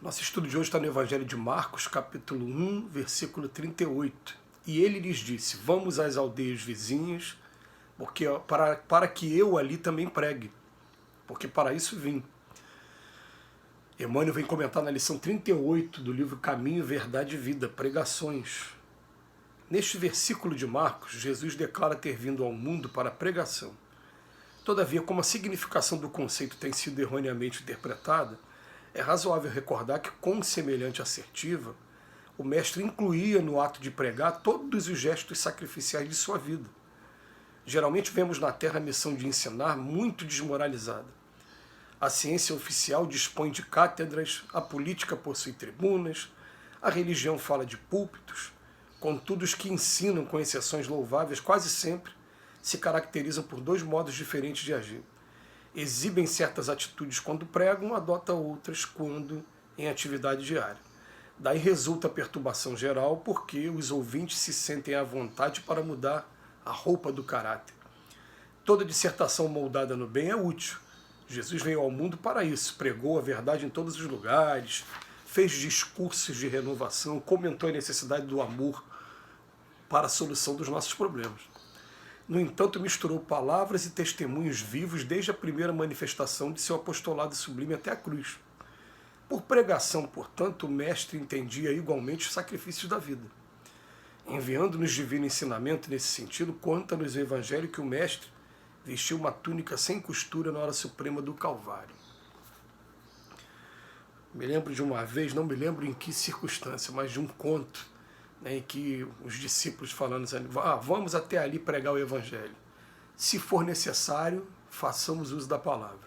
Nosso estudo de hoje está no Evangelho de Marcos, capítulo 1, versículo 38. E ele lhes disse: vamos às aldeias vizinhas, porque para que eu ali também pregue, porque para isso vim. Emmanuel vem comentar na lição 38 do livro Caminho, Verdade e Vida, Pregações. Neste versículo de Marcos, Jesus declara ter vindo ao mundo para a pregação. Todavia, como a significação do conceito tem sido erroneamente interpretada, é razoável recordar que, com semelhante assertiva, o mestre incluía no ato de pregar todos os gestos sacrificiais de sua vida. Geralmente vemos na Terra a missão de ensinar muito desmoralizada. A ciência oficial dispõe de cátedras, a política possui tribunas, a religião fala de púlpitos, contudo os que ensinam, com exceções louváveis, quase sempre se caracterizam por dois modos diferentes de agir. Exibem certas atitudes quando pregam, adotam outras quando em atividade diária. Daí resulta a perturbação geral, porque os ouvintes se sentem à vontade para mudar a roupa do caráter. Toda dissertação moldada no bem é útil. Jesus veio ao mundo para isso, pregou a verdade em todos os lugares, fez discursos de renovação, comentou a necessidade do amor para a solução dos nossos problemas. No entanto, misturou palavras e testemunhos vivos desde a primeira manifestação de seu apostolado sublime até a cruz. Por pregação, portanto, o Mestre entendia igualmente os sacrifícios da vida. Enviando-nos divino ensinamento nesse sentido, conta-nos o Evangelho que o Mestre vestiu uma túnica sem costura na hora suprema do Calvário. Me lembro de uma vez, não me lembro em que circunstância, mas de um conto, em que os discípulos falando assim, vamos até ali pregar o Evangelho. Se for necessário, façamos uso da palavra.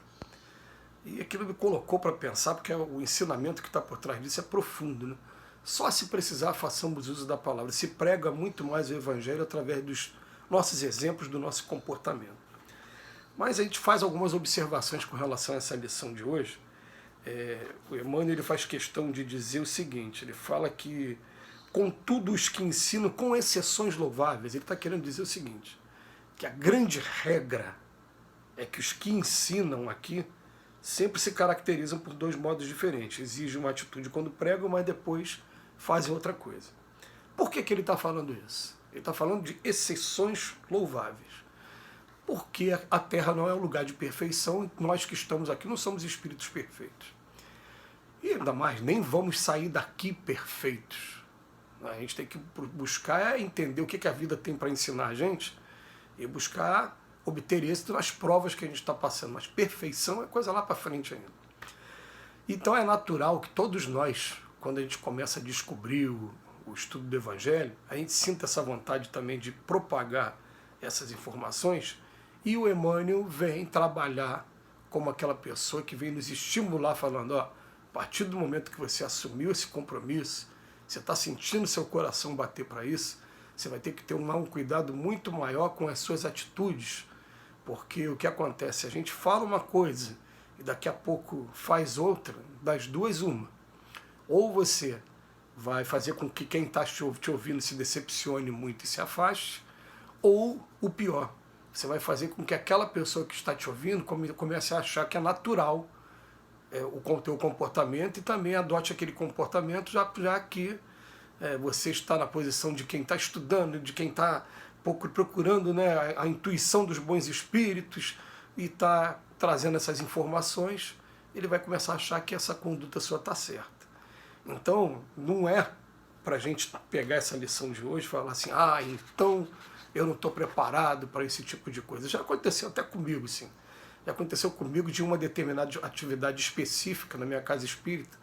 E aquilo me colocou para pensar, porque o ensinamento que está por trás disso é profundo, né? Só se precisar, façamos uso da palavra. Se prega muito mais o Evangelho através dos nossos exemplos, do nosso comportamento. Mas a gente faz algumas observações com relação a essa lição de hoje. O Emmanuel ele faz questão de dizer o seguinte, ele fala que contudo, os que ensinam, com exceções louváveis, ele está querendo dizer o seguinte, que a grande regra é que os que ensinam aqui sempre se caracterizam por dois modos diferentes. Exigem uma atitude quando pregam, mas depois fazem outra coisa. Por que ele está falando isso? Ele está falando de exceções louváveis. Porque a Terra não é um lugar de perfeição e nós que estamos aqui não somos espíritos perfeitos. E ainda mais, nem vamos sair daqui perfeitos. A gente tem que buscar entender o que a vida tem para ensinar a gente e buscar obter êxito nas provas que a gente está passando. Mas perfeição é coisa lá para frente ainda. Então é natural que todos nós, quando a gente começa a descobrir o estudo do Evangelho, a gente sinta essa vontade também de propagar essas informações, e o Emmanuel vem trabalhar como aquela pessoa que vem nos estimular falando, a partir do momento que você assumiu esse compromisso, você está sentindo seu coração bater para isso, você vai ter que ter um cuidado muito maior com as suas atitudes, porque o que acontece, a gente fala uma coisa e daqui a pouco faz outra, das duas uma. Ou você vai fazer com que quem está te ouvindo se decepcione muito e se afaste, ou o pior, você vai fazer com que aquela pessoa que está te ouvindo comece a achar que é natural o teu comportamento e também adote aquele comportamento, já que você está na posição de quem está estudando, de quem está procurando, né, a intuição dos bons espíritos e está trazendo essas informações, ele vai começar a achar que essa conduta sua está certa. Então, não é para a gente pegar essa lição de hoje e falar assim, então eu não estou preparado para esse tipo de coisa. Já aconteceu até comigo, sim. Já aconteceu comigo de uma determinada atividade específica na minha casa espírita,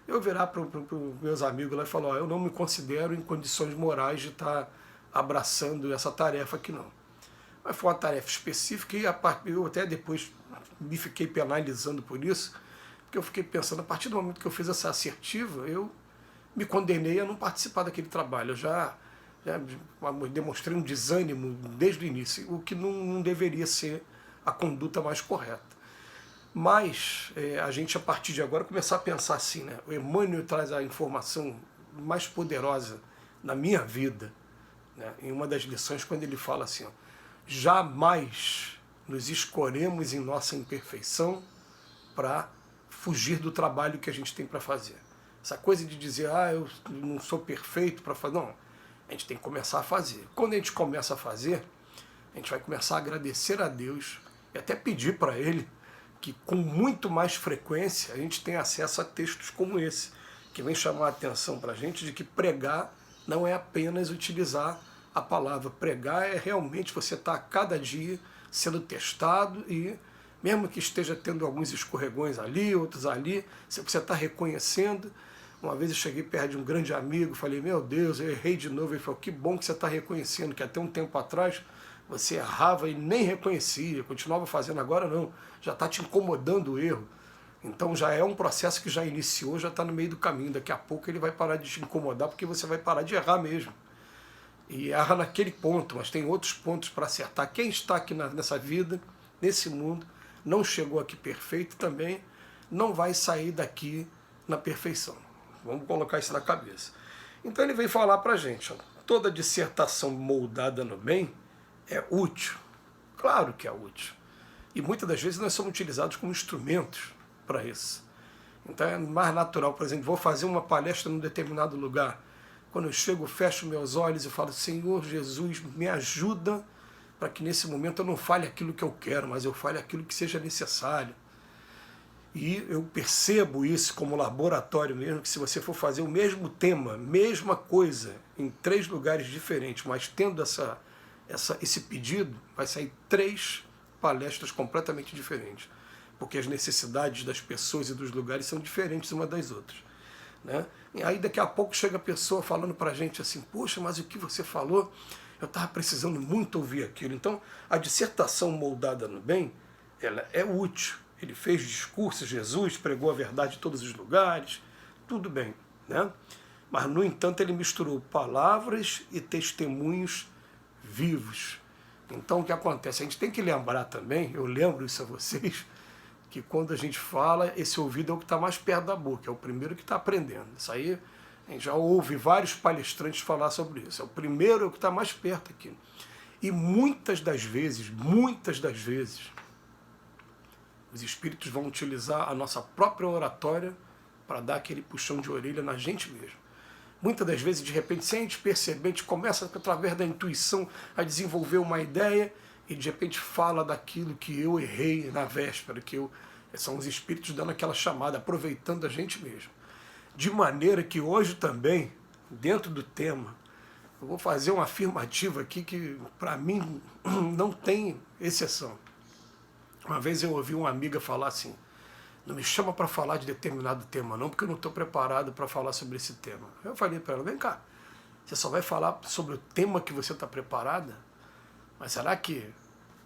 eu virar para os meus amigos lá e falar, eu não me considero em condições morais de estar abraçando essa tarefa aqui não. Mas foi uma tarefa específica e eu até depois me fiquei penalizando por isso, porque eu fiquei pensando, a partir do momento que eu fiz essa assertiva, eu me condenei a não participar daquele trabalho. Eu já demonstrei um desânimo desde o início, o que não deveria ser a conduta mais correta. Mas a gente, a partir de agora, começar a pensar assim, né? O Emmanuel traz a informação mais poderosa na minha vida, né? Em uma das lições, quando ele fala assim, jamais nos escoremos em nossa imperfeição para fugir do trabalho que a gente tem para fazer. Essa coisa de dizer, eu não sou perfeito para fazer. Não, a gente tem que começar a fazer. Quando a gente começa a fazer, a gente vai começar a agradecer a Deus e até pedir para Ele que com muito mais frequência a gente tenha acesso a textos como esse, que vem chamar a atenção para a gente de que pregar não é apenas utilizar a palavra. Pregar é realmente você estar a cada dia sendo testado e, mesmo que esteja tendo alguns escorregões ali, outros ali, você está reconhecendo. Uma vez eu cheguei perto de um grande amigo, falei, meu Deus, eu errei de novo. Ele falou, que bom que você está reconhecendo, que até um tempo atrás você errava e nem reconhecia, continuava fazendo, agora não, já está te incomodando o erro. Então já é um processo que já iniciou, já está no meio do caminho, daqui a pouco ele vai parar de te incomodar, porque você vai parar de errar mesmo. E erra naquele ponto, mas tem outros pontos para acertar. Quem está aqui nessa vida, nesse mundo, não chegou aqui perfeito também, não vai sair daqui na perfeição. Vamos colocar isso na cabeça. Então ele vem falar para a gente, toda dissertação moldada no bem é útil. Claro que é útil. E muitas das vezes nós somos utilizados como instrumentos para isso. Então é mais natural, por exemplo, vou fazer uma palestra num determinado lugar. Quando eu chego, fecho meus olhos e falo, Senhor Jesus, me ajuda para que nesse momento eu não fale aquilo que eu quero, mas eu fale aquilo que seja necessário. E eu percebo isso como laboratório mesmo, que se você for fazer o mesmo tema, mesma coisa, em 3 lugares diferentes, mas tendo esse pedido, vai sair 3 palestras completamente diferentes. Porque as necessidades das pessoas e dos lugares são diferentes umas das outras. Né? E aí daqui a pouco chega a pessoa falando para a gente assim, poxa, mas o que você falou, eu estava precisando muito ouvir aquilo. Então a dissertação moldada no bem, ela é útil. Ele fez discursos, Jesus pregou a verdade em todos os lugares, tudo bem. Né? Mas no entanto ele misturou palavras e testemunhos vivos. Então o que acontece? A gente tem que lembrar também, eu lembro isso a vocês, que quando a gente fala, esse ouvido é o que está mais perto da boca, é o primeiro que está aprendendo. Isso aí, a gente já ouve vários palestrantes falar sobre isso. É o primeiro, é o que está mais perto aqui. E muitas das vezes, os espíritos vão utilizar a nossa própria oratória para dar aquele puxão de orelha na gente mesmo. Muitas das vezes, de repente, sem a gente perceber, a gente começa, através da intuição, a desenvolver uma ideia e, de repente, fala daquilo que eu errei na véspera, são os espíritos dando aquela chamada, aproveitando a gente mesmo. De maneira que hoje também, dentro do tema, eu vou fazer uma afirmativa aqui que, para mim, não tem exceção. Uma vez eu ouvi uma amiga falar assim, não me chama para falar de determinado tema não, porque eu não estou preparado para falar sobre esse tema. Eu falei para ela, vem cá, você só vai falar sobre o tema que você está preparada? Mas será que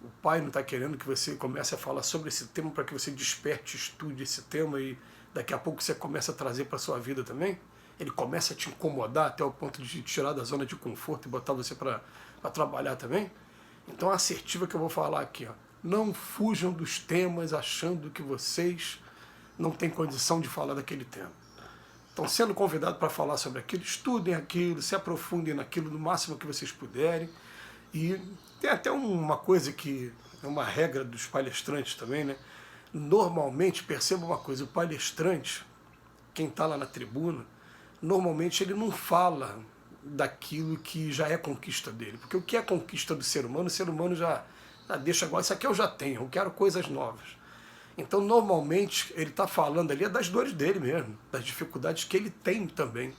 o pai não está querendo que você comece a falar sobre esse tema para que você desperte, estude esse tema e daqui a pouco você comece a trazer para a sua vida também? Ele começa a te incomodar até o ponto de te tirar da zona de conforto e botar você para trabalhar também? Então a assertiva que eu vou falar aqui, não fujam dos temas achando que vocês não têm condição de falar daquele tema. Estão sendo convidados para falar sobre aquilo, estudem aquilo, se aprofundem naquilo no máximo que vocês puderem. E tem até uma coisa que é uma regra dos palestrantes também, né? Normalmente, perceba uma coisa, o palestrante, quem está lá na tribuna, normalmente ele não fala daquilo que já é conquista dele. Porque o que é conquista do ser humano, o ser humano já deixa agora, isso aqui eu já tenho, eu quero coisas novas. Então, normalmente, ele está falando ali das dores dele mesmo, das dificuldades que ele tem também.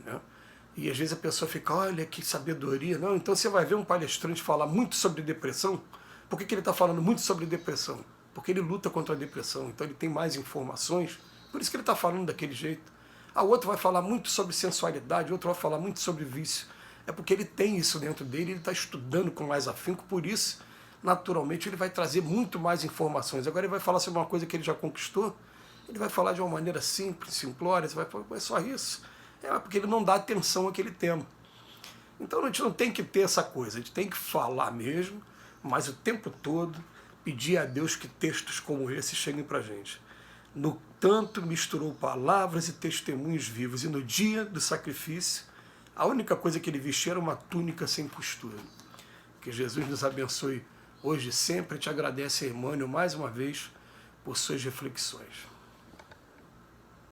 Né? E às vezes a pessoa fica, olha que sabedoria. Não, então você vai ver um palestrante falar muito sobre depressão. Por que ele está falando muito sobre depressão? Porque ele luta contra a depressão, então ele tem mais informações, por isso que ele está falando daquele jeito. O outro vai falar muito sobre sensualidade, o outro vai falar muito sobre vício. É porque ele tem isso dentro dele, ele está estudando com mais afinco, por isso, naturalmente, ele vai trazer muito mais informações. Agora ele vai falar sobre uma coisa que ele já conquistou, ele vai falar de uma maneira simples, simplória, você vai falar, é só isso. É porque ele não dá atenção àquele tema. Então a gente não tem que ter essa coisa, a gente tem que falar mesmo, mas o tempo todo pedir a Deus que textos como esse cheguem para a gente. No tanto misturou palavras e testemunhos vivos, e no dia do sacrifício, a única coisa que ele vestia era uma túnica sem costura. Que Jesus nos abençoe hoje e sempre. Te agradece, Emmanuel, mais uma vez, por suas reflexões.